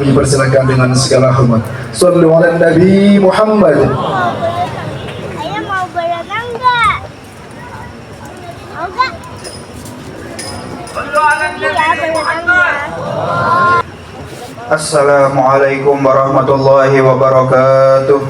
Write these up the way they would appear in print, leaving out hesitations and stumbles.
kami persilakan dengan segala hormat. Shallu ala Nabi Muhammad. Saya mau berenang nggak? Mau nggak? Iya, berenang ya. Assalamualaikum warahmatullahi wabarakatuh.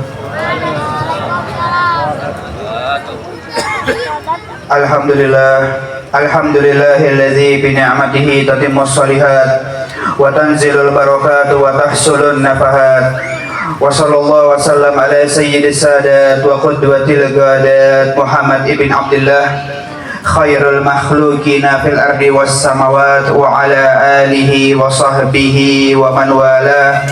Alhamdulillahilladzi bi ni'matihi tatimmus shalihat wa tanzilul barakatu wa tahsulun nafahat. Wa sallallahu wasallam ala sayyidis sadat wa qudwatil gadat Muhammad ibn Abdullah khairul makhluqina fil ardi was samawat wa ala alihi wa sahbihi wa man wala.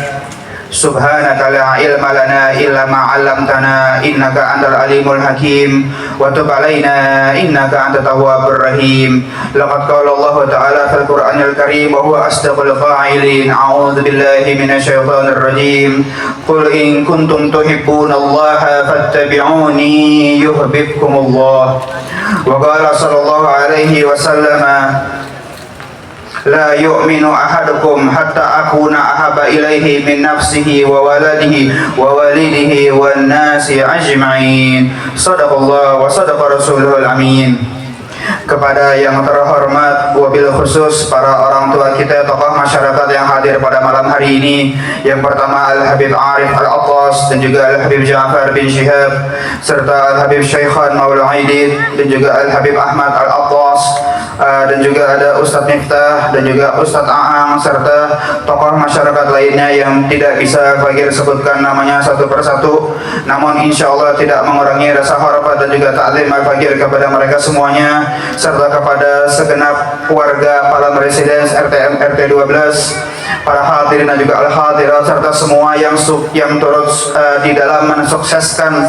Subhanaka la ilma lana illa ma 'allamtana innaka antal alimul hakim wa tub alaina innaka antat tawwabur rahim. Laqad qala Allah ta'ala fil Qur'anil karim wa huwa asdaqul qa'ilin. A'udzu billahi minasyaitonir rajim. Qul in kuntum tuhibbunallaha fattabi'uni yuhibbukumullah. Wa qala sallallahu alaihi wasallam la yu'minu ahadukum hatta akuna ahabba ilaihi min nafsihi wa waladihi wa walidihi wan nasi ajma'in. Shadaqallah wa sadaqa rasuluhul amin. Kepada yang terhormat wabil khusus para orang tua kita, tokoh masyarakat yang hadir pada malam hari ini. Yang pertama Al-Habib Arif Al-Attas dan juga Al-Habib Ja'far bin Syihab, serta Al-Habib Syaikhan Maula Aidid dan juga Al-Habib Ahmad Al-Attas, dan juga ada Ustadz Miftah dan juga Ustadz Aang, serta tokoh masyarakat lainnya yang tidak bisa Fakir sebutkan namanya satu persatu, namun insya Allah tidak mengurangi rasa hormat dan juga ta'zim Fakir kepada mereka semuanya, serta kepada segenap warga Palam Residence RTM RT 12, para hadirin dan juga al-hadirat, serta semua yang turut di dalam mensukseskan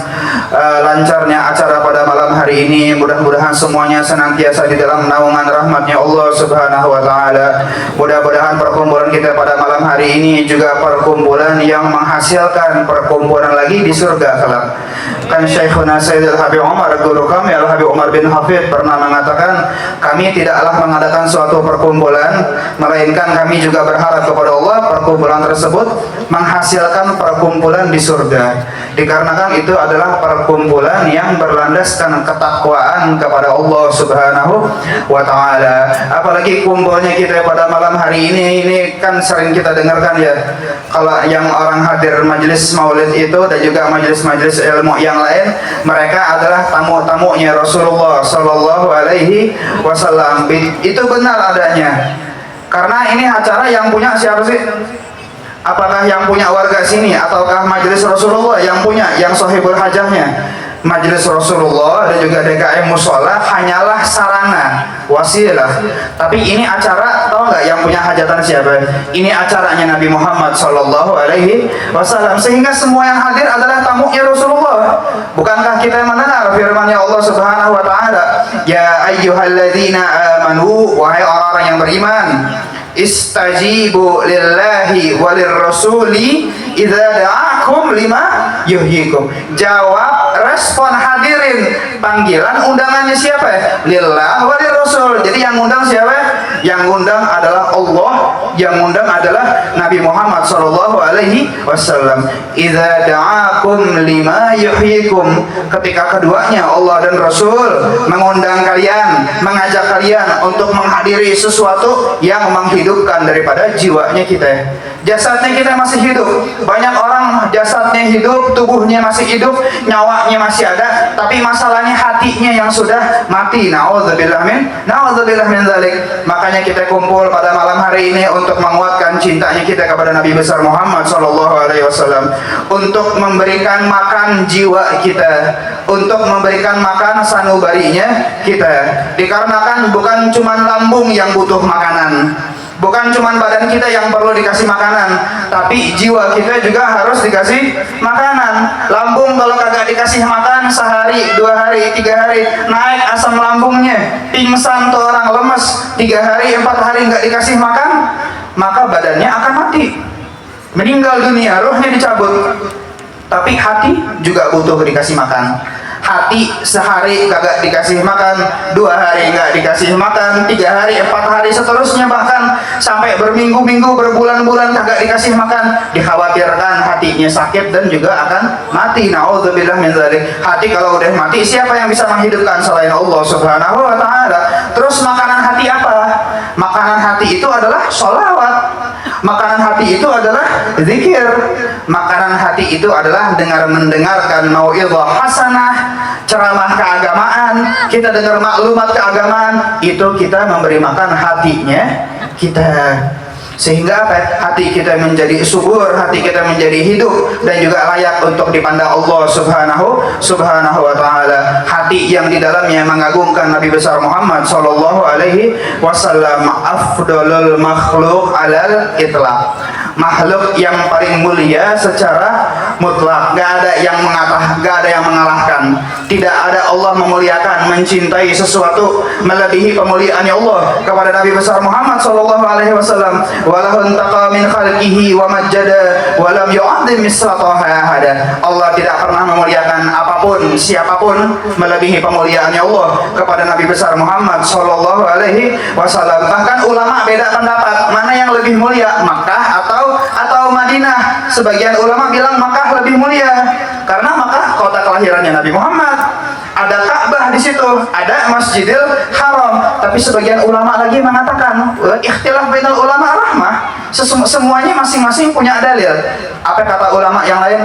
lancarnya acara pada malam hari ini. Mudah-mudahan semuanya senantiasa di dalam naungan rahmatnya Allah Subhanahu wa Ta'ala. Mudah-mudahan perkumpulan kita pada malam hari ini juga perkumpulan yang menghasilkan perkumpulan lagi di surga kelak. Kan Syekhuna Sayyidul Habib Umar, guru kami Al-Habib Umar bin Hafid pernah mengatakan, kami tidaklah mengadakan suatu perkumpulan, melainkan kami juga berharap kepada Allah perkumpulan tersebut menghasilkan perkumpulan di surga. Dikarenakan itu adalah perkumpulan yang berlandaskan ketakwaan kepada Allah Subhanahu wa Ta'ala. Apalagi kumpulnya kita pada malam hari ini kan sering kita dengarkan ya, kalau yang orang hadir majelis maulid itu dan juga majelis-majelis ilmu yang lain, mereka adalah tamu-tamunya Rasulullah Sallallahu Alaihi Wasallam. Itu benar adanya. Karena ini acara yang punya siapa sih? Apakah yang punya warga sini ataukah majelis Rasulullah yang punya, yang sahibul hajahnya? Majelis Rasulullah dan juga DKM Musola hanyalah sarana, wasilah. Tapi ini acara, tahu nggak yang punya hajatan siapa? Ini acaranya Nabi Muhammad Sallallahu Alaihi Wasallam. Sehingga semua yang hadir adalah tamunya Rasulullah. Bukankah kita mendengar firman-Nya Allah Subhanahu Wa Taala? Ya ayyuhalladzina amanu, wahai orang-orang yang beriman, istajibu lillahi walir rasuli idza da'akum lima yuhyikum. Jawab, respon, hadirin panggilan undangannya siapa? Lillah walir rasul. Jadi yang undang siapa? Yang undang adalah Allah, yang undang adalah Nabi Muhammad sallallahu alaihi wasallam. Idza da'akum lima yuhyikum. Ketika keduanya Allah dan Rasul mengundang kalian, mengajak kalian untuk menghadiri sesuatu yang menghidupkan daripada jiwanya kita. Jasadnya kita masih hidup. Banyak orang jasadnya hidup, tubuhnya masih hidup, nyawanya masih ada, tapi masalahnya hatinya yang sudah mati. Na'udzubillah min dzalik. Makanya kita kumpul pada malam hari ini untuk menguatkan cintanya kita kepada Nabi besar Muhammad sallallahu alaihi wasallam, untuk memberikan makan jiwa kita, untuk memberikan makan sanubarinya kita. Dikarenakan bukan cuma lambung yang butuh makanan, bukan cuma badan kita yang perlu dikasih makanan, tapi jiwa kita juga harus dikasih makanan. Lambung kalau kagak dikasih makan sehari, 2 hari, 3 hari, naik asam lambungnya, pingsan tuh orang, lemes. 3 hari, 4 hari nggak dikasih makan, maka badannya akan mati, meninggal dunia, rohnya dicabut. Tapi hati juga butuh dikasih makan. hati sehari kagak dikasih makan, 2 hari nggak dikasih makan, 3 hari, 4 hari seterusnya, bahkan sampai berminggu-minggu, berbulan-bulan kagak dikasih makan, dikhawatirkan hatinya sakit dan juga akan mati. Na'udzubillah min dzalik. Hati kalau udah mati, siapa yang bisa menghidupkan selain Allah Subhanahu wa taala? Terus makanan hati apa? Makanan hati itu adalah sholawat. Makanan hati itu adalah zikir. Makanan hati itu adalah mendengarkan mau'izah hasanah, ceramah keagamaan, kita dengar maklumat keagamaan, itu kita memberi makan hatinya kita. Sehingga apa? Hati kita menjadi subur, hati kita menjadi hidup dan juga layak untuk dipandang Allah Subhanahu wa taala. Hati yang di dalamnya mengagungkan Nabi besar Muhammad sallallahu alaihi wasallam, afdalul makhluk alal itlaq. Makhluk yang paling mulia secara mutlak, gak ada yang mengalahkan. Tidak ada Allah memuliakan, mencintai sesuatu melebihi pemuliaannya Allah kepada Nabi besar Muhammad sallallahu alaihi wasallam. Walahun taqa min khalqihi wa majjada wa lam yu'adzim misrataha ahada. Allah tidak pernah memuliakan apapun, siapapun melebihi pemuliaannya Allah kepada Nabi besar Muhammad sallallahu alaihi wasallam. Bahkan ulama beda pendapat, mana yang lebih mulia, Makkah atau Madinah. Sebagian ulama bilang Makkah lebih mulia karena Makkah kota kelahirannya Nabi Muhammad. Ada Ka'bah di situ, ada Masjidil Haram. Tapi sebagian ulama lagi mengatakan ikhtilaf bainal ulama rahmah. Semuanya masing-masing punya dalil. Apa kata ulama yang lain?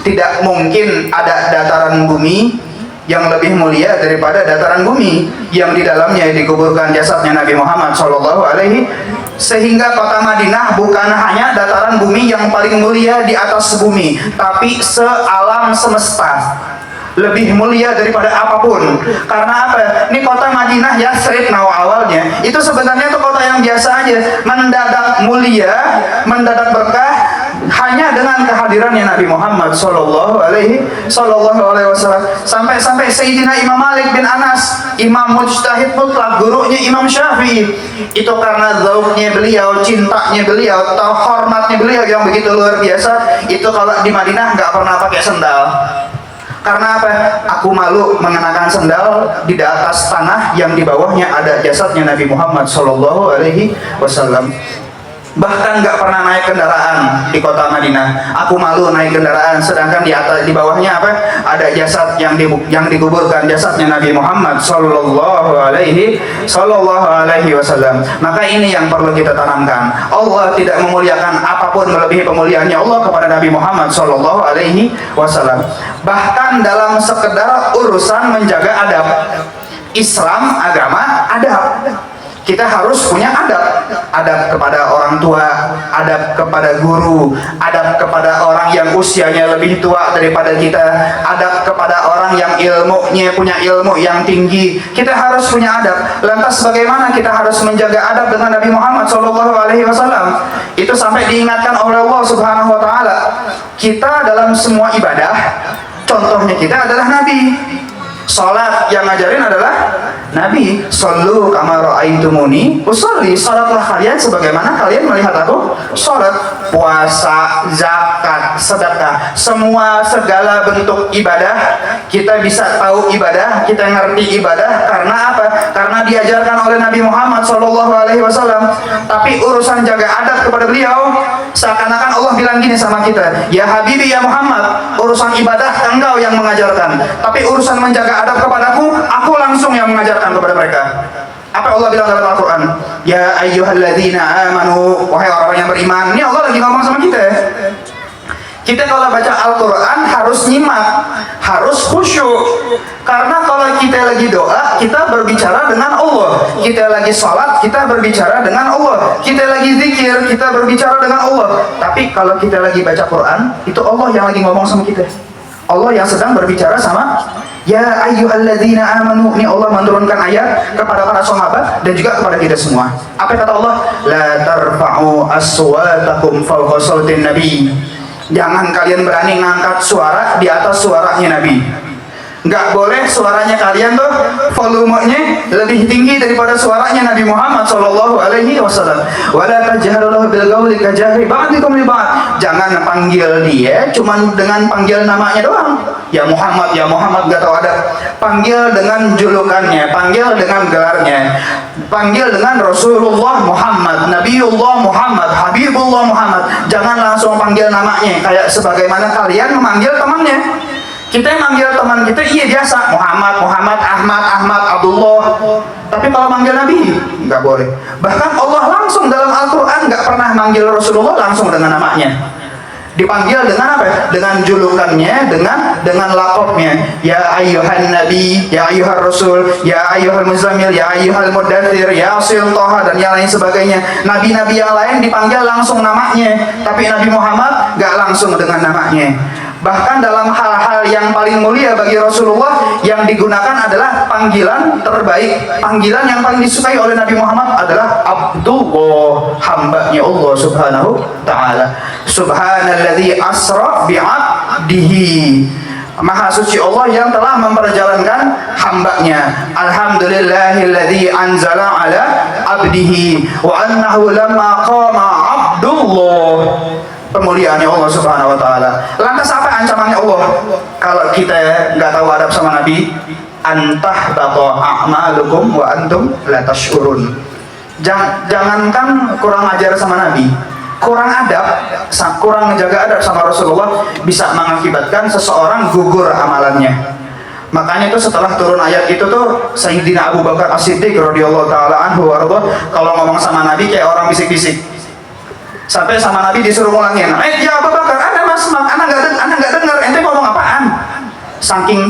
Tidak mungkin ada dataran bumi yang lebih mulia daripada dataran bumi yang di dalamnya dikuburkan jasadnya Nabi Muhammad sallallahu alaihi. Sehingga kota Madinah bukan hanya dataran bumi yang paling mulia di atas bumi, tapi sealam semesta lebih mulia daripada apapun. Karena apa? Ini kota Madinah, Yatsrib awalnya itu sebenarnya itu kota yang biasa aja, mendadak mulia, mendadak berkah hanya dengan kehadirannya Nabi Muhammad sallallahu alaihi wasallam. Sampai Sayyidina Imam Malik bin Anas, imam mujtahid mutlak, gurunya Imam Syafi'i, itu karena zauknya beliau, cintanya beliau, atau hormatnya beliau yang begitu luar biasa, itu kalau di Madinah nggak pernah pakai sendal. Karena apa? Aku malu mengenakan sendal di atas tanah yang di bawahnya ada jasadnya Nabi Muhammad sallallahu alaihi wasallam. Bahkan nggak pernah naik kendaraan di kota Madinah. Aku malu naik kendaraan, sedangkan di bawahnya apa? Ada jasad yang dikuburkan, jasadnya Nabi Muhammad sallallahu alaihi wasallam. Maka ini yang perlu kita tanamkan. Allah tidak memuliakan apapun melebihi pemuliaannya Allah kepada Nabi Muhammad sallallahu alaihi wasallam. Bahkan dalam sekedar urusan menjaga adab, Islam agama adab. Kita harus punya adab. Adab kepada orang tua, adab kepada guru, adab kepada orang yang usianya lebih tua daripada kita, adab kepada orang yang punya ilmu yang tinggi. Kita harus punya adab. Lantas bagaimana kita harus menjaga adab dengan Nabi Muhammad SAW? Itu sampai diingatkan oleh Allah Subhanahu wa taala. Kita dalam semua ibadah, contohnya kita adalah Nabi. Salat yang ngajarin adalah Nabi. Shollu kama ra'aitumuni usolli. Salatlah kalian sebagaimana kalian melihat aku salat. Puasa, zakat, sedekah, segala bentuk ibadah, kita bisa tahu ibadah, kita ngerti ibadah karena apa? Karena diajarkan oleh Nabi Muhammad SAW. Tapi urusan jaga adab kepada beliau, seakan-akan Allah bilang gini sama kita, ya Habibi ya Muhammad, urusan ibadah engkau yang mengajarkan, tapi urusan menjaga adab kepadaku, aku langsung yang mengajarkan kepada mereka. Apa Allah bilang dalam Al-Quran? Ya ayyuhalladzina amanu, wahai orang yang beriman. Ini Allah lagi ngomong sama kita. Kita kalau baca Al-Quran harus nyimak, harus khusyuk. Karena kalau kita lagi doa, kita berbicara dengan Allah. Kita lagi sholat, kita berbicara dengan Allah. Kita lagi zikir, kita berbicara dengan Allah. Tapi kalau kita lagi baca Quran, itu Allah yang lagi ngomong sama kita. Allah yang sedang berbicara sama ya ayyuhalladzina amanu. Ini Allah menurunkan ayat kepada para sahabat dan juga kepada kita semua. Apa kata Allah? La tarfa'u aswatakum fawqa sautin nabi. Jangan kalian berani ngangkat suara di atas suaranya Nabi. Nggak boleh suaranya kalian tuh volumenya lebih tinggi daripada suaranya Nabi Muhammad Shallallahu Alaihi Wasallam. Wala tajharu lahu bil qawli kajahri ba'dikum li ba'd. Jangan panggil dia cuman dengan panggil namanya doang. Ya Muhammad, nggak tahu ada. Panggil dengan julukannya, panggil dengan gelarnya, panggil dengan Rasulullah Muhammad, Nabiullah Muhammad, Habibullah Muhammad. Jangan langsung panggil namanya kayak sebagaimana kalian memanggil temannya. Kita yang manggil teman kita iya biasa Muhammad, Ahmad, Abdullah. Tapi kalau manggil Nabi nggak boleh. Bahkan Allah langsung dalam Al-Quran nggak pernah manggil Rasulullah langsung dengan namanya. Dipanggil dengan apa? Dengan julukannya, dengan laqabnya. Ya ayyuhan nabi, ya ayyuhar rasul, ya ayyuhal muzammil, ya ayyuhal mudaththir, ya sil toha dan yang lain sebagainya. Nabi-nabi yang lain dipanggil langsung namanya, tapi Nabi Muhammad nggak langsung dengan namanya. Bahkan dalam hal-hal yang paling mulia bagi Rasulullah yang digunakan adalah panggilan terbaik. Panggilan yang paling disukai oleh Nabi Muhammad adalah Abdullah, hambanya Allah subhanahu ta'ala. Subhanalladzi asra bi'abdihi. Maha suci Allah yang telah memperjalankan hambanya. Alhamdulillahilladzi anzala ala abdihi wa annahu lamma qama Abdullah. Pemuliaannya Allah subhanahu wa ta'ala. Lantas apa ancamannya Allah kalau kita nggak tahu adab sama Nabi? Antah bato a'malukum wa antum la tash'urun. Jangankan kurang ajar sama Nabi, kurang adab, kurang menjaga adab sama Rasulullah bisa mengakibatkan seseorang gugur amalannya. Makanya itu setelah turun ayat itu tuh Sayyidina Abu Bakar As-Siddiq radhiyallahu ta'ala anhu warḍah kalau ngomong sama Nabi kayak orang bisik-bisik. Sampai sama Nabi disuruh ngulangin, ya Abu Bakar, anak nggak dengar, ente ngomong apaan? Saking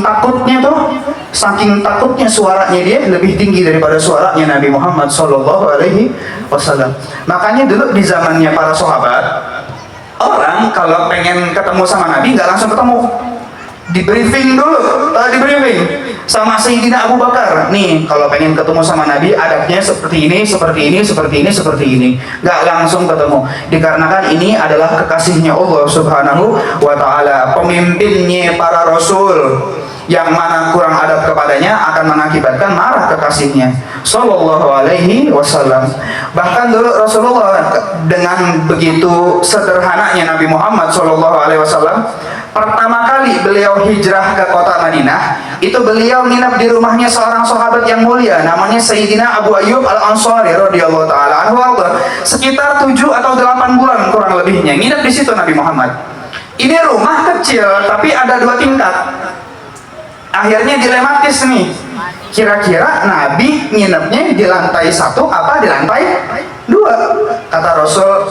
takutnya suaranya dia lebih tinggi daripada suaranya Nabi Muhammad Shallallahu Alaihi Wasallam. Makanya dulu di zamannya para sahabat, orang kalau pengen ketemu sama Nabi nggak langsung ketemu, di briefing dulu, di briefing sama Sayyidina Abu Bakar. Nih, kalau pengen ketemu sama Nabi, adabnya seperti ini. Nggak langsung ketemu. Dikarenakan ini adalah kekasihnya Allah Subhanahu wa Ta'ala, pemimpinnya para Rasul. Yang mana kurang adab kepadanya akan mengakibatkan marah kekasihnya Sallallahu Alaihi Wasallam. Bahkan dulu Rasulullah dengan begitu sederhananya Nabi Muhammad Sallallahu Alaihi Wasallam, pertama kali beliau hijrah ke kota Madinah, itu beliau nginap di rumahnya seorang sahabat yang mulia namanya Sayyidina Abu Ayyub Al-Ansari radhiyallahu ta'ala anhu. Sekitar 7 atau 8 bulan kurang lebihnya nginap di situ Nabi Muhammad. Ini rumah kecil tapi ada 2 tingkat. Akhirnya dilematis nih, kira-kira Nabi nginepnya di lantai 1 apa di lantai 2? Kata Rasul,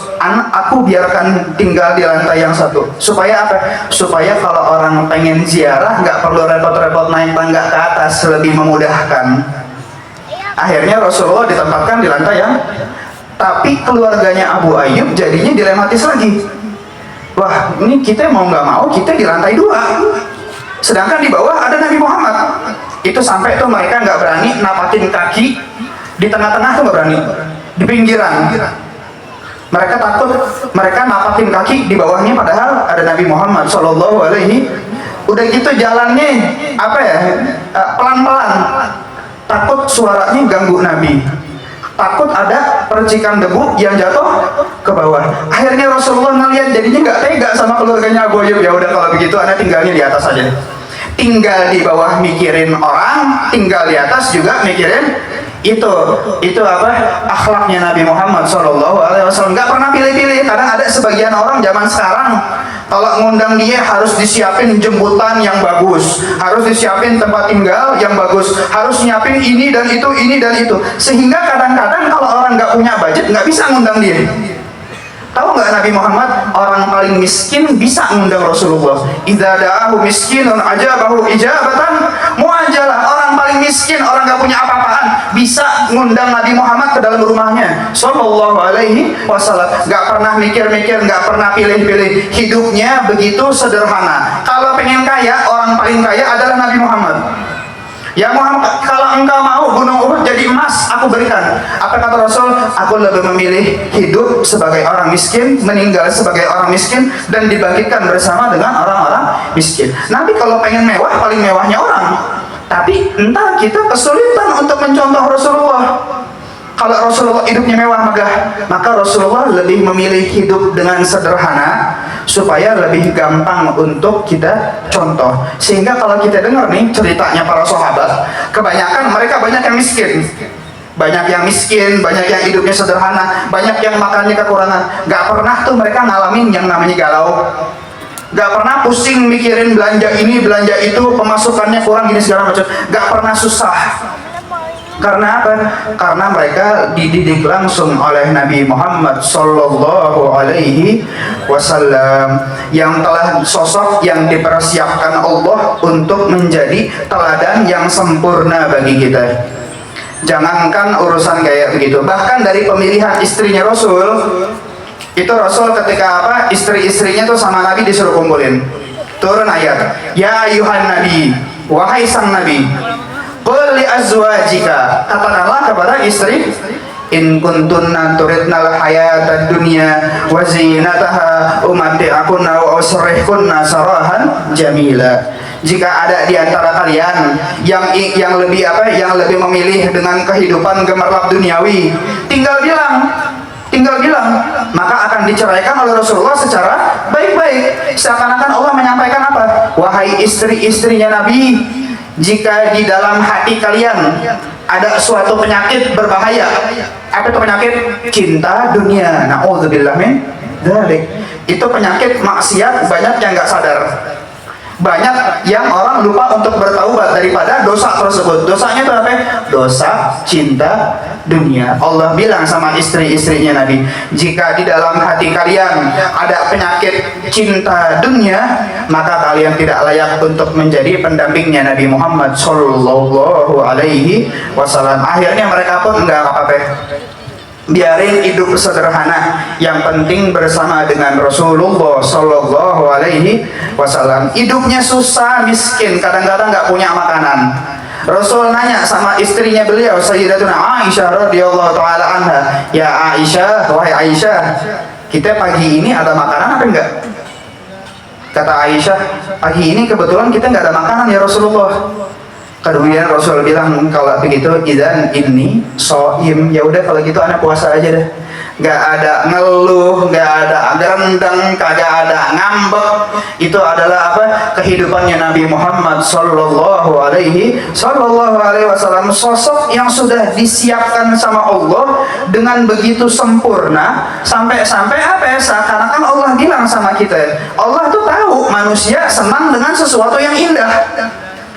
aku biarkan tinggal di lantai yang 1. Supaya apa? Supaya kalau orang pengen ziarah nggak perlu repot-repot naik tangga ke atas, lebih memudahkan. Akhirnya Rasulullah ditempatkan di lantai yang, tapi keluarganya Abu Ayyub jadinya dilematis lagi. Wah, ini kita mau nggak mau kita di lantai 2. Sedangkan di bawah ada Nabi Muhammad. Itu sampai tuh mereka nggak berani napakin kaki di tengah-tengah, tuh nggak berani, di pinggiran. Mereka takut mereka napakin kaki di bawahnya, padahal ada Nabi Muhammad Shallallahu Alaihi. Udah gitu jalannya apa ya, pelan-pelan. Takut suaranya ganggu Nabi. Takut ada percikan debu yang jatuh ke bawah. Akhirnya Rasulullah ngeliat jadinya nggak tega sama keluarganya Abu Ayyub. Ya udah kalau begitu anak tinggalnya di atas aja. Tinggal di bawah mikirin orang, tinggal di atas juga mikirin itu apa akhlaknya Nabi Muhammad SAW. Nggak pernah pilih-pilih. Kadang ada sebagian orang zaman sekarang kalau ngundang dia harus disiapin jemputan yang bagus, harus disiapin tempat tinggal yang bagus, harus nyiapin ini dan itu, sehingga kadang-kadang kalau orang nggak punya budget nggak bisa ngundang dia. Tahu nggak Nabi Muhammad orang paling miskin bisa ngundang Rasulullah? Idza da'ahu miskinun ajabahu ijabatan muajalah. Orang paling miskin, orang nggak punya apa-apaan bisa ngundang Nabi Muhammad ke dalam rumahnya Sallallahu Alaihi Wasallam. Nggak pernah mikir-mikir, nggak pernah pilih-pilih. Hidupnya begitu sederhana. Kalau pengen kaya, orang paling kaya adalah Nabi Muhammad. Ya Muhammad, kalau engkau mau gunung Uhud jadi emas, aku berikan. Apa kata Rasul? Aku lebih memilih hidup sebagai orang miskin, meninggal sebagai orang miskin, dan dibangkitkan bersama dengan orang-orang miskin. Nabi kalau pengen mewah, paling mewahnya orang. Tapi entah kita kesulitan untuk mencontoh Rasulullah. Kalau Rasulullah hidupnya mewah megah, maka Rasulullah lebih memilih hidup dengan sederhana supaya lebih gampang untuk kita contoh. Sehingga kalau kita dengar nih ceritanya para sahabat, kebanyakan mereka banyak yang miskin. Banyak yang miskin, banyak yang hidupnya sederhana, banyak yang makannya kekurangan. Gak pernah tuh mereka ngalamin yang namanya galau. Gak pernah pusing mikirin belanja ini, belanja itu, pemasukannya kurang gini segala macam. Gak pernah susah. Karena apa? Karena mereka dididik langsung oleh Nabi Muhammad Sallallahu Alaihi Wasallam, yang telah sosok yang dipersiapkan Allah untuk menjadi teladan yang sempurna bagi kita. Jangankan urusan kayak begitu, bahkan dari pemilihan istrinya Rasul, itu Rasul ketika apa, istri-istrinya tuh sama Nabi disuruh kumpulin, turun ayat, ya ayuhan Nabi, wahai sang Nabi, qul li azwajika, katakanlah kepada istri, in kuntunna turidnal hayatad dunya wa zinataha umatti'akunna wa usrihkunna sarahan jamila. Jika ada di antara kalian yang lebih apa, yang lebih memilih dengan kehidupan gemerlap duniawi, tinggal bilang, maka akan diceraikan oleh Rasulullah secara baik-baik. Seakan-akan Allah menyampaikan apa? Wahai istri-istrinya Nabi, jika di dalam hati kalian ada suatu penyakit berbahaya, apa itu penyakit? Cinta dunia. Na'udzubillah min dzalik. Itu penyakit maksiat, banyak yang nggak sadar. Banyak yang orang lupa untuk bertaubat daripada dosa tersebut. Dosanya itu apa? Dosa cinta dunia. Allah bilang sama istri-istrinya Nabi, jika di dalam hati kalian ada penyakit cinta dunia, maka kalian tidak layak untuk menjadi pendampingnya Nabi Muhammad Sallallahu Alaihi Wasallam. Akhirnya mereka pun enggak apa-apa, biarin hidup sederhana, yang penting bersama dengan Rasulullah Sallallahu Alaihi Wasallam. Hidupnya susah, miskin, kadang-kadang nggak punya makanan. Rasul nanya sama istrinya beliau, Sayyidatuna Aisyah radhiyallahu taala anha, ya Aisyah, wahai Aisyah, kita pagi ini ada makanan apa enggak? Kata Aisyah, pagi ini kebetulan kita nggak ada makanan ya Rasulullah. Kemudian Rasul bilang, kalau begitu idzan inni shaim, ya udah kalau gitu anak puasa aja deh. Nggak ada ngeluh, nggak ada gerendeng, kagak ada ngambek. Itu adalah apa? Kehidupannya Nabi Muhammad Sallallahu Alaihi Wasallam, sosok yang sudah disiapkan sama Allah dengan begitu sempurna, sampai-sampai apa? Seakan-akan Allah bilang sama kita, Allah tuh tahu manusia senang dengan sesuatu yang indah.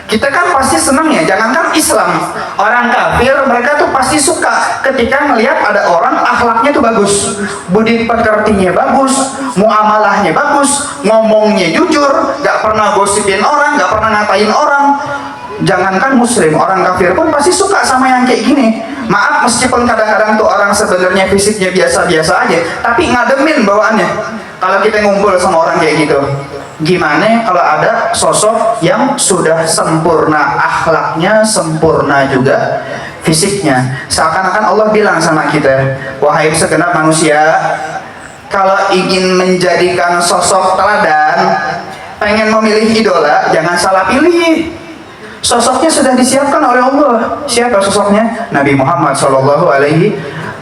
Kita kan pasti senang ya, jangankan Islam, orang kafir mereka tuh pasti suka ketika melihat ada orang akhlaknya tuh bagus, budi pekertinya bagus, muamalahnya bagus, ngomongnya jujur, gak pernah gosipin orang, gak pernah ngatain orang. Jangankan muslim, orang kafir pun pasti suka sama yang kayak gini. Maaf, meskipun kadang-kadang tuh orang sebenarnya fisiknya biasa-biasa aja, tapi ngademin bawaannya. Kalau kita ngumpul sama orang kayak gitu, gimana kalau ada sosok yang sudah sempurna akhlaknya, sempurna juga fisiknya. Seakan-akan Allah bilang sama kita, wahai segenap manusia, kalau ingin menjadikan sosok teladan, pengen memilih idola, jangan salah pilih. Sosoknya sudah disiapkan oleh Allah. Siapa sosoknya? Nabi Muhammad Sallallahu Alaihi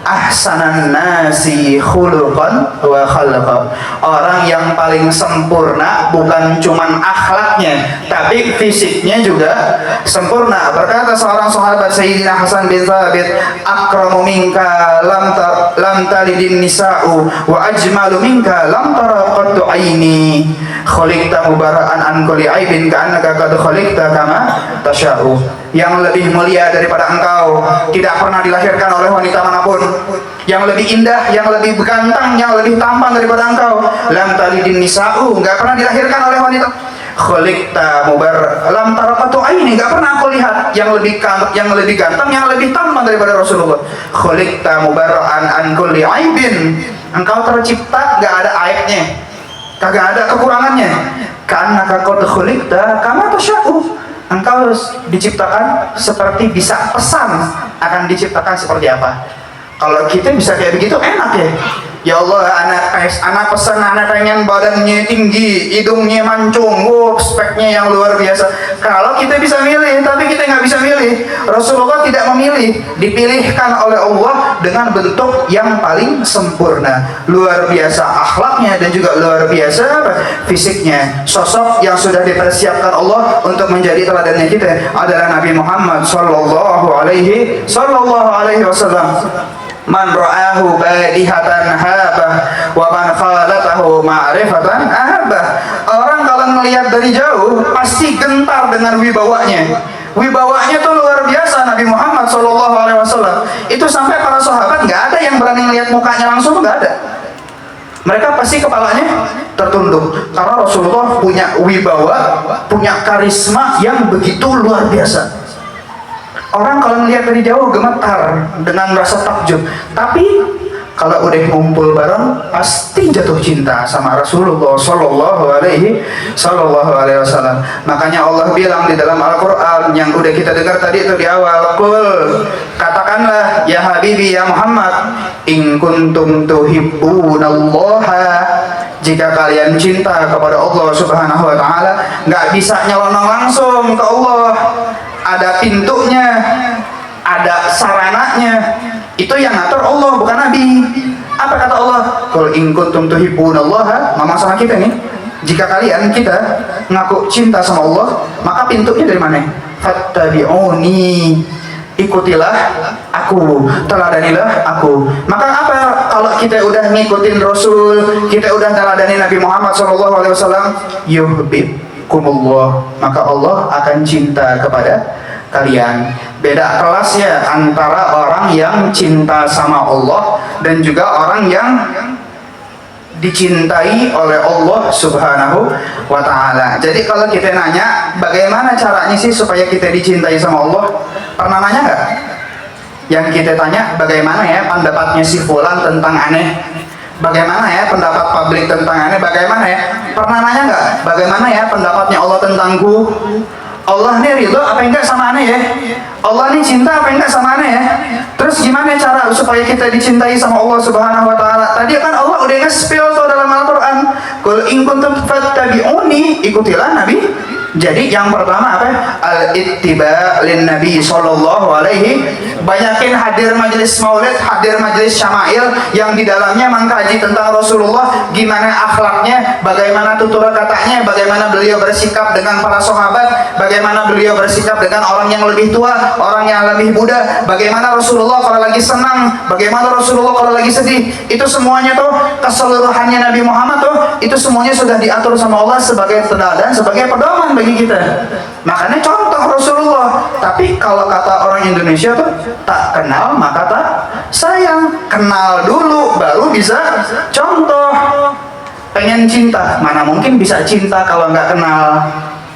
ahsanan nasi khuluqan wa khalaqa. Orang yang paling sempurna bukan cuman akhlaknya, tapi fisiknya juga sempurna. Berkata seorang sahabat Sayyidina Hasan bin Thabit, akramu minka lam talidin nisa'u wa ajmalu minka lam tara qattu aini, khuliqta mubara'an an kulli aibin ka'annaka qad khuliqta kama tasya'u. Yang lebih mulia daripada engkau tidak pernah dilahirkan oleh wanita manapun. Yang lebih indah, yang lebih ganteng, yang lebih tampan daripada engkau, lam talidin nisa'u, enggak pernah dilahirkan oleh wanita. Khuliqta lam taraqatu aini, enggak pernah aku lihat yang lebih ganteng, yang lebih tampan daripada Rasulullah. Khuliqta mubara'an an kulli aibin, engkau tercipta enggak ada aibnya, kagak ada kekurangannya. Karena qad khuliqta kama tasya'u, engkau diciptakan seperti bisa pesan akan diciptakan seperti apa. Kalau kita bisa kayak begitu enak ya. Ya Allah, anak pesan, anak pengen badannya tinggi, hidungnya mancung, speknya yang luar biasa. Kalau kita bisa milih, tapi kita nggak bisa milih. Rasulullah tidak memilih, dipilihkan oleh Allah dengan bentuk yang paling sempurna, luar biasa akhlaknya dan juga luar biasa fisiknya. Sosok yang sudah dipersiapkan Allah untuk menjadi teladannya kita adalah Nabi Muhammad sallallahu alaihi wasallam. Man ra'ahu badihatan habah wa man khalatahu ma'rifatan ahabah. Orang kalau melihat dari jauh pasti gentar dengan wibawanya. Wibawanya tuh luar biasa Nabi Muhammad SAW. Itu sampai para sahabat nggak ada yang berani lihat mukanya langsung, nggak ada. Mereka pasti kepalanya tertunduk karena Rasulullah punya wibawa, punya karisma yang begitu luar biasa. Orang kalau melihat dari jauh gemetar dengan rasa takjub, tapi kalau udah ngumpul bareng pasti jatuh cinta sama Rasulullah Sallallahu Alaihi Wasallam. Makanya Allah bilang di dalam Al-Quran yang udah kita dengar tadi itu di awal, Qul, katakanlah ya Habibi ya Muhammad, in kuntum tuhibbunallaha, jika kalian cinta kepada Allah Subhanahu Wa Taala, nggak bisa nyelonong langsung ke Allah. Ada pintunya, ada sarananya. Itu yang ngatur Allah, bukan Nabi. Apa kata Allah? Qul in kuntum tuhibbunallaha, ngomong sama kita nih. Jika kita ngaku cinta sama Allah, maka pintunya dari mana? Fattabi'uni, ikutilah aku, teladanilah aku. Maka apa kalau kita udah ngikutin Rasul, kita udah teladani Nabi Muhammad SAW, yuhibbukumullah, maka Allah akan cinta kepada kalian. Beda kelas ya antara orang yang cinta sama Allah dan juga orang yang dicintai oleh Allah Subhanahu wa Ta'ala. Jadi kalau kita nanya bagaimana caranya sih supaya kita dicintai sama Allah, pernah nanya nggak? Yang kita tanya bagaimana ya pendapatnya si fulan tentang aneh, bagaimana ya pendapat publik tentang aneh, bagaimana ya, pernah nanya nggak bagaimana ya pendapatnya Allah tentangku? Allah ini ridho apa enggak sama aneh ya? Allah ini cinta apa enggak sama aneh ya? Terus gimana cara supaya kita dicintai sama Allah Subhanahu wa Ta'ala? Tadi kan Allah udah nge-spill tuh dalam Al-Quran, Qul in kuntum fattabi'uni, ikutilah Nabi. Jadi yang pertama apa? Al-ittiba lin Nabi sallallahu alaihi. Banyakin hadir majelis maulid, hadir majelis syama'il yang di dalamnya mengkaji tentang Rasulullah, gimana akhlaknya, bagaimana tutur katanya, bagaimana beliau bersikap dengan para sahabat, bagaimana beliau bersikap dengan orang yang lebih tua, orang yang lebih muda, bagaimana Rasulullah kalau lagi senang, bagaimana Rasulullah kalau lagi sedih. Itu semuanya tuh keseluruhannya Nabi Muhammad tuh, itu semuanya sudah diatur sama Allah sebagai teladan, sebagai pedoman bagi kita. Makanya contoh Rasulullah. Tapi kalau kata orang Indonesia tuh, tak kenal maka tak sayang. Kenal dulu baru bisa contoh. Pengen cinta, mana mungkin bisa cinta kalau nggak kenal.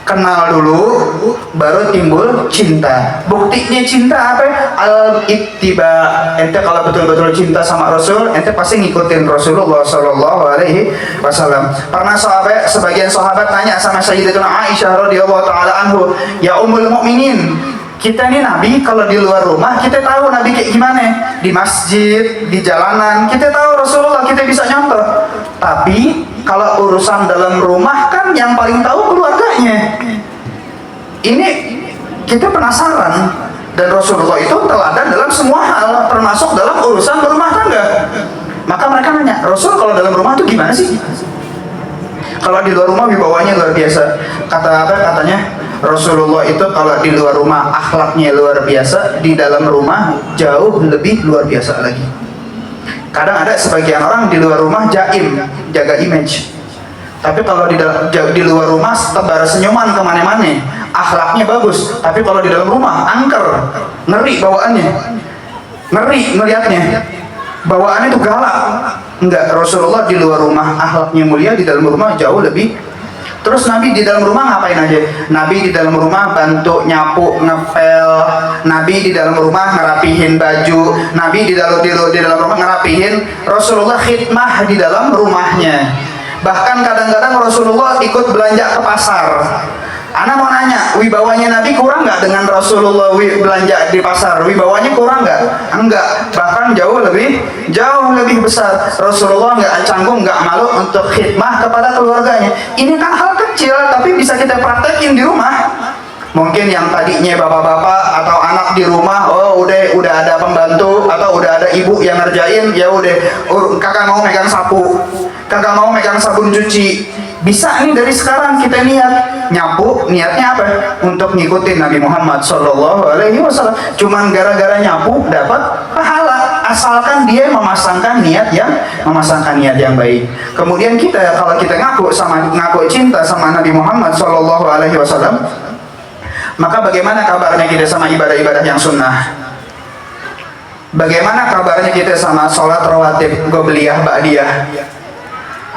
Kenal dulu baru timbul cinta. Buktinya cinta apa? Al-ittiba. Ente kalau betul-betul cinta sama Rasul, ente pasti ngikutin Rasulullah Sallallahu Alaihi Wasallam. Pernah sebagian sahabat tanya sama Sayyidatuna Aisyah radhiyallahu taala anhu, ya Ummul Mukminin, kita nih Nabi kalau di luar rumah kita tahu Nabi kayak gimana, di masjid, di jalanan kita tahu Rasulullah, kita bisa nyontoh. Tapi kalau urusan dalam rumah kan yang paling tahu keluarganya. Ini kita penasaran, dan Rasulullah itu teladan dalam semua hal, termasuk dalam urusan berumah tangga. Maka mereka nanya, Rasul kalau dalam rumah itu gimana sih? Kalau di luar rumah wibawanya luar biasa. Katanya Rasulullah itu kalau di luar rumah akhlaknya luar biasa, di dalam rumah jauh lebih luar biasa lagi. Kadang ada sebagian orang di luar rumah jaim, jaga image. Tapi kalau di luar rumah tebar senyuman kemana-mana, akhlaknya bagus. Tapi kalau di dalam rumah angker, ngeri bawaannya, ngeri melihatnya, bawaannya itu galak. Enggak, Rasulullah di luar rumah akhlaknya mulia, di dalam rumah jauh lebih. Terus Nabi di dalam rumah ngapain aja? Nabi di dalam rumah bantu nyapu, ngepel. Nabi di dalam rumah ngerapihin baju. Nabi di dalam rumah ngerapihin. Rasulullah khidmah di dalam rumahnya. Bahkan kadang-kadang Rasulullah ikut belanja ke pasar. Ana mau nanya, wibawanya Nabi kurang nggak dengan Rasulullah belanja di pasar? Wibawanya kurang nggak? Enggak, bahkan jauh lebih besar. Rasulullah nggak canggung, nggak malu untuk khidmah kepada keluarganya. Ini kan hal kecil, tapi bisa kita praktekin di rumah. Mungkin yang tadinya bapak-bapak atau anak di rumah, oh udah ada pembantu atau udah ada ibu yang ngerjain, ya udah kakak mau megang sapu, kakak mau megang sabun cuci. Bisa nih dari sekarang kita nyapu, niatnya apa? Untuk ngikutin Nabi Muhammad SAW. Cuman gara-gara nyapu dapat pahala, asalkan dia memasangkan niat yang baik. Kemudian kita kalau kita ngaku cinta sama Nabi Muhammad SAW, maka bagaimana kabarnya kita sama ibadah-ibadah yang sunnah? Bagaimana kabarnya kita sama sholat rawatib, qobliyah, ba'diyah?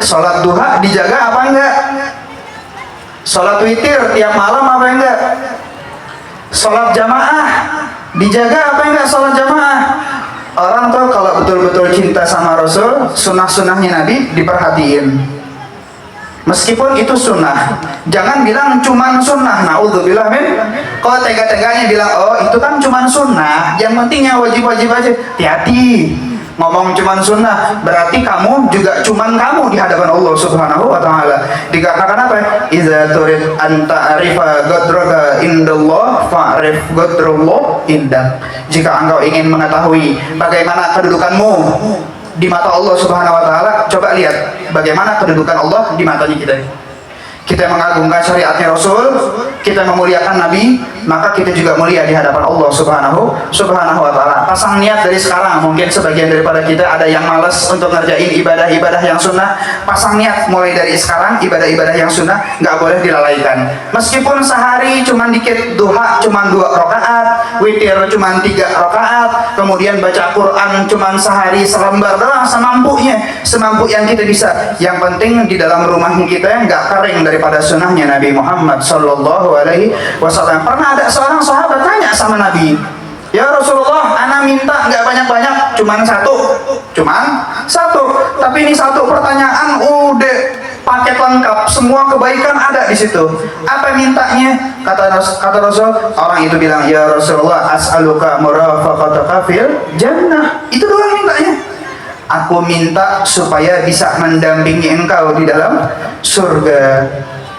Sholat duha dijaga apa enggak? Sholat witir tiap malam apa enggak? Sholat jamaah dijaga apa enggak? Sholat jamaah. Orang tuh kalau betul-betul cinta sama Rasul, sunnah-sunnahnya Nabi diperhatiin. Meskipun itu sunnah, jangan bilang cuman sunnah. Naudzubillah min. Kalau tega-teganya bilang, oh itu kan cuman sunnah, yang pentingnya wajib-wajib aja. Hati-hati. Ngomong cuman sunnah berarti kamu juga cuman kamu di hadapan Allah Subhanahu wa taala. Dikatakan apa? Idza turid an ta'rifa qadraka indallah fa'rif qadrallah indak. Jika engkau ingin mengetahui bagaimana kedudukanmu di mata Allah Subhanahu wa taala, coba lihat bagaimana kedudukan Allah di matanya kita. Kita mengagungkan syariatnya Rasul, kita memuliakan Nabi, maka kita juga mulia di hadapan Allah Subhanahu wa taala. Pasang niat dari sekarang. Mungkin sebagian daripada kita ada yang malas untuk ngerjain ibadah-ibadah yang sunnah. Pasang niat mulai dari sekarang, ibadah-ibadah yang sunnah nggak boleh dilalaikan. Meskipun sehari cuman dikit, duha cuman 2 rakaat, witir cuman 3 rakaat, kemudian baca Quran cuman sehari selembar doang, semampu yang kita bisa. Yang penting di dalam rumahnya kita nggak kering daripada sunnahnya Nabi Muhammad SAW. Pernah ada seorang sahabat tanya sama Nabi, ya Rasulullah, ana minta nggak banyak-banyak, cuman satu. Tapi ini satu pertanyaan udah paket lengkap, semua kebaikan ada di situ. Apa mintanya? Kata Rasul, orang itu bilang, ya Rasulullah, as'aluka murafaqataka fil jannah. Itu doang mintanya. Aku minta supaya bisa mendampingi engkau di dalam surga.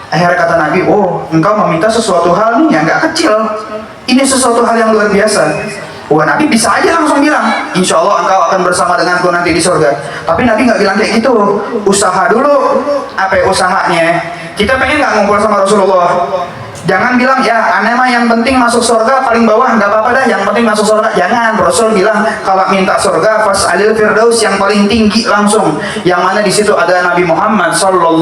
Akhirnya kata Nabi, oh engkau meminta sesuatu hal nih yang nggak kecil. Ini sesuatu hal yang luar biasa. Wah, Nabi bisa aja langsung bilang, insya Allah engkau akan bersama denganku nanti di surga. Tapi Nabi nggak bilang kayak gitu. Usaha dulu. Apa usahanya? Kita pengen nggak ngumpul sama Rasulullah? Jangan bilang, ya aneh mah yang penting masuk surga paling bawah, nggak apa-apa dah, yang penting masuk surga. Jangan. Rasul bilang kalau minta surga fas'alil firdaus, yang paling tinggi langsung, yang mana di situ ada Nabi Muhammad SAW.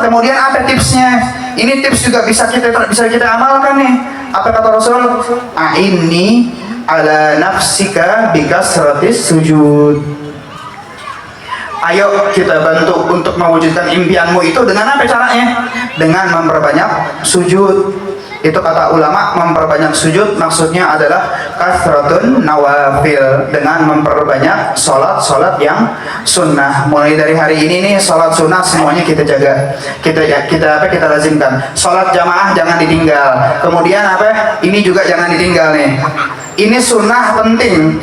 Kemudian apa tipsnya? Ini tips juga bisa kita amalkan nih. Apa kata Rasul? A'inni ala nafsika bikasratis sujud. Ayo kita bantu untuk mewujudkan impianmu itu dengan apa caranya? Dengan memperbanyak sujud. Itu kata ulama, memperbanyak sujud maksudnya adalah kasratun nawafil, dengan memperbanyak sholat yang sunnah. Mulai dari hari ini nih, sholat sunnah semuanya kita jaga, kita lazimkan. Sholat jamaah jangan ditinggal. Kemudian apa? Ini juga jangan ditinggal nih. Ini sunnah penting.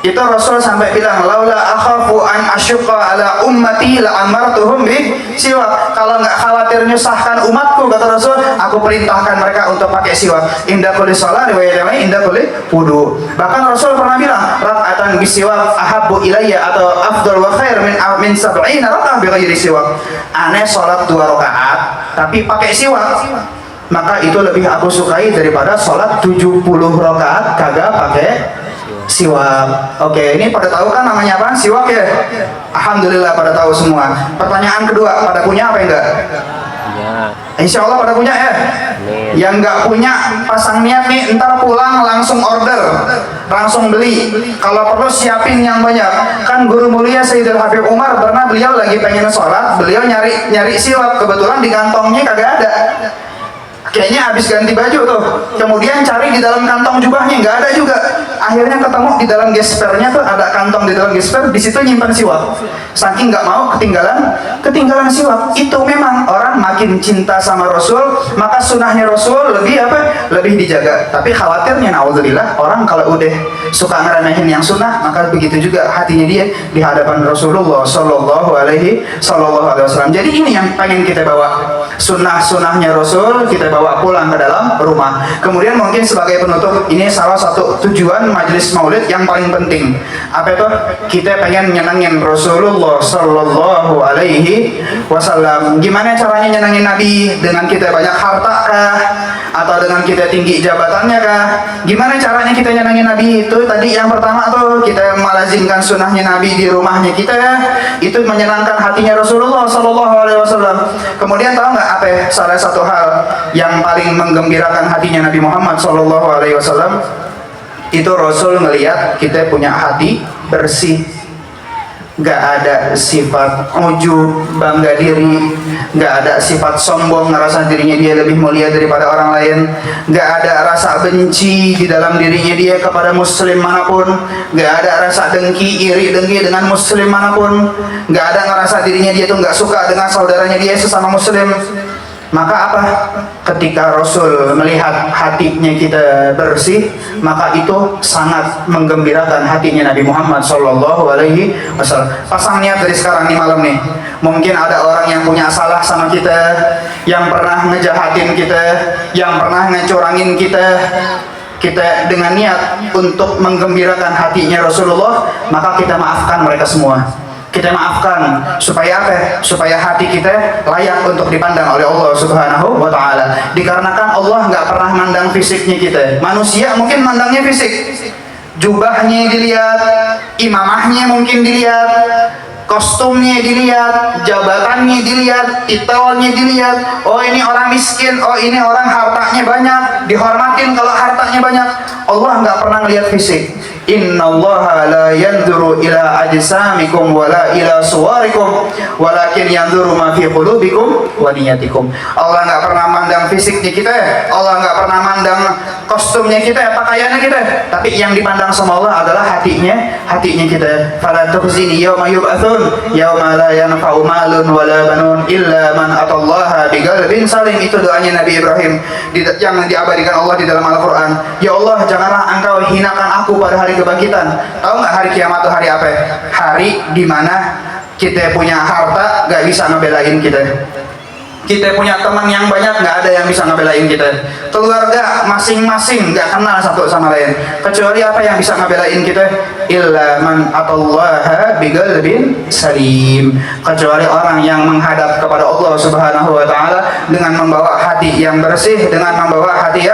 Itu Rasul sampai bilang, laula akhafu an asyqa ala ummati la amartuhum bi siwak. Kalau nggak khawatir nyusahkan umatku, kata Rasul, aku perintahkan mereka untuk pakai siwak. Indah kulli shalah, riwayat lain indah kulli wudu. Bahkan Rasul pernah bilang, rak'atan bisiwak ahabbu ilayya, atau afdal wa khair min sab'ina rak'ah bi ghairi siwak. Aneh sholat 2 rakaat tapi pakai siwak, maka itu lebih aku sukai daripada sholat 70 rakaat kagak pakai siwak. Oke, ini pada tahu kan namanya apa? Siwak ya? Alhamdulillah pada tahu semua. Pertanyaan kedua, pada punya apa enggak? Ya. Insya Allah pada punya ya? Yang enggak punya, pasang niat nih, ntar pulang langsung order, langsung beli. Kalau perlu siapin yang banyak. Kan guru mulia Sayyidul Habib Umar pernah, beliau lagi pengen sholat, beliau nyari siwak, kebetulan di kantongnya kagak ada. Kayaknya habis ganti baju tuh, kemudian cari di dalam kantong jubahnya, nggak ada juga. Akhirnya ketemu di dalam gespernya tuh ada kantong di dalam gesper, di situ nyimpan siwak. saking nggak mau ketinggalan siwak. Itu memang orang makin cinta sama Rasul, maka sunnahnya Rasul lebih apa? Lebih dijaga. Tapi khawatirnya naudzubillah, orang kalau udah suka ngeremehin yang sunnah, maka begitu juga hatinya dia di hadapan Rasulullah Sallallahu Alaihi Wasallam. Jadi ini yang pengen kita bawa, sunnahnya Rasul kita bawa pulang ke dalam rumah. Kemudian mungkin sebagai penutup, ini salah satu tujuan majelis maulid yang paling penting. Apa itu? Kita pengen nyenengin Rasulullah Sallallahu Alaihi Wasallam. Gimana caranya nyenengin Nabi? Dengan kita banyak harta kah? Atau dengan kita tinggi jabatannya kah? Gimana caranya kita nyenengin Nabi? Itu tadi yang pertama tuh, kita melazimkan sunnahnya Nabi di rumahnya kita. Itu menyenangkan hatinya Rasulullah Sallallahu Alaihi Wasallam. Kemudian tahu nggak apa ya, salah satu hal yang paling menggembirakan hatinya Nabi Muhammad Sallallahu Alaihi Wasallam? Itu Rasul ngelihat kita punya hati bersih, nggak ada sifat ujub, bangga diri, nggak ada sifat sombong, ngerasa dirinya dia lebih mulia daripada orang lain, nggak ada rasa benci di dalam dirinya dia kepada muslim manapun, nggak ada rasa dengki, iri dengki dengan muslim manapun, nggak ada ngerasa dirinya dia tuh nggak suka dengan saudaranya dia sesama muslim. Maka apa? Ketika Rasul melihat hatinya kita bersih, maka itu sangat menggembirakan hatinya Nabi Muhammad Sallallahu Alaihi Wasallam. Pasang niat dari sekarang nih malam nih. Mungkin ada orang yang punya salah sama kita, yang pernah ngejahatin kita, yang pernah ngecurangin kita. Kita dengan niat untuk menggembirakan hatinya Rasulullah, maka kita maafkan mereka semua. Kita maafkan supaya apa? Supaya hati kita layak untuk dipandang oleh Allah Subhanahu wa Ta'ala. Dikarenakan Allah nggak pernah mandang fisiknya kita. Manusia mungkin mandangnya fisik, jubahnya dilihat, imamahnya mungkin dilihat, kostumnya dilihat, jabatannya dilihat, titelnya dilihat. Oh ini orang miskin, oh ini orang hartanya banyak, dihormatin kalau hartanya banyak. Allah nggak pernah ngelihat fisik. Innallaha la yanzuru ila ajsamikum wala ila suwarikum walakin yanzuru ma fi qulubikum wa niyatikum. Allah nggak pernah mandang fisiknya kita, Allah nggak pernah mandang kostumnya kita, pakaiannya kita, tapi yang dipandang sama Allah adalah hatinya kita. Fala tukhzini yauma yub'atsun yauma la yanfa'u malun wala banun illa man atallaha biqalbin salim. Itu doanya Nabi Ibrahim yang diabadikan Allah di dalam Al-Qur'an. Ya Allah, janganlah Engkau hinakan aku pada hari kebangkitan. Tahu nggak hari kiamat itu hari apa? Hari di mana kita punya harta nggak bisa ngebelain kita. Kita punya teman yang banyak, nggak ada yang bisa ngebelain kita. Keluarga masing-masing nggak kenal satu sama lain. Kecuali apa yang bisa ngebelain kita? Illa man atallaha biqalbin salim. Kecuali orang yang menghadap kepada Allah Subhanahu wa Ta'ala dengan membawa hati yang bersih, dengan membawa hati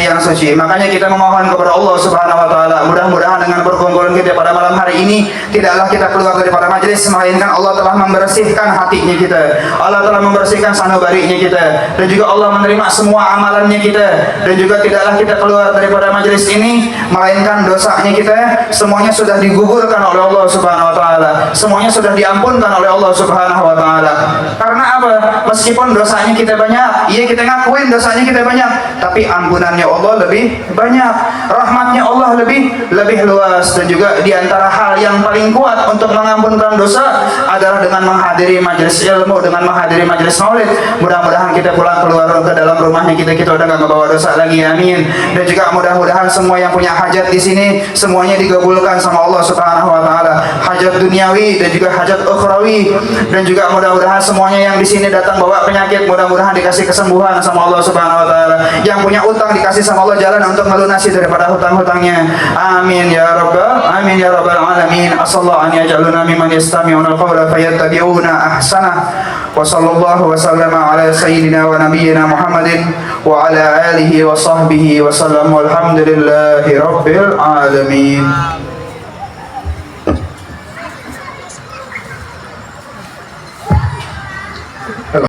yang suci. Makanya kita memohon kepada Allah Subhanahu wa Ta'ala, mudah-mudahan dengan perkumpulan kita pada malam hari ini, tidaklah kita keluar daripada majelis melainkan Allah telah membersihkan hatinya kita. Allah telah membersihkan sanubarinya kita, dan juga Allah menerima semua amalannya kita, dan juga tidaklah kita keluar daripada majelis ini melainkan dosanya kita semuanya sudah digugurkan oleh Allah Subhanahu wa Ta'ala, semuanya sudah diampunkan oleh Allah Subhanahu wa Ta'ala. Karena apa? Meskipun dosanya kita banyak, iya kita ngakuin dosanya kita banyak, tapi ampunannya Allah lebih banyak, rahmatnya Allah lebih luas. Dan juga diantara hal yang paling kuat untuk mengampunkan dosa adalah dengan menghadiri majelis ilmu, dengan menghadiri majelis maulid. Mudah-mudahan kita pulang keluar ke dalam rumahnya kita udah nggak membawa dosa lagi, amin. Dan juga mudah-mudahan semua yang punya hajat di sini semuanya digabulkan sama Allah Subhanahu wa Ta'ala, hajat duniawi dan juga hajat ukhrawi. Dan juga mudah-mudahan semuanya yang di sini datang bawa penyakit, mudah-mudahan dikasih kesembuhan sama Allah Subhanahu wa Ta'ala. Yang punya utang dikasih sama Allah jalan untuk melunasi daripada hutang-hutangnya, amin ya rabbal alamin. Asallahu an yaj'aluna mimman yastami'una al-qawla fayattabi'una ahsanah. Wa sallallahu wa sallama ala sayyidina wa nabiyyina Muhammadin wa ala alihi wa sahbihi wa sallam. Walhamdulillahi rabbil alamin.